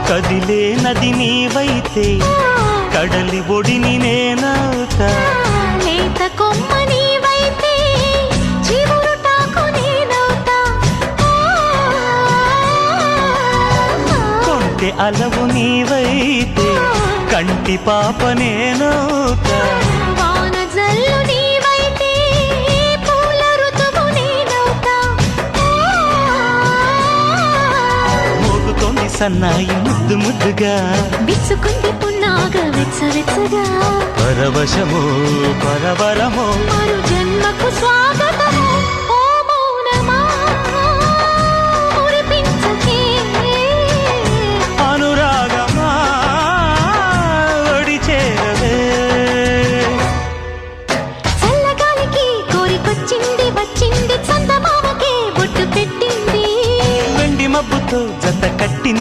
కదిలే నది నీవైతే కడలి ఒడిని నేనవుతా. లేత కొమ్మ నీవైతే చివురుటాకు నేనవుతా. కొంటె అలవు నీవైతే కంటి పాప నేనవుతా. వాన జల్లు నీవైతే పూల ఋతువు నేనవుతా. మోగుతోంది సన్నాయి ముద్దు ముద్దుగా, విసుకుంది పున్నాగ వెచ్చ వెచ్చగా. పరవశమో పరవరమో మరు జన్మకు స్వాగతము.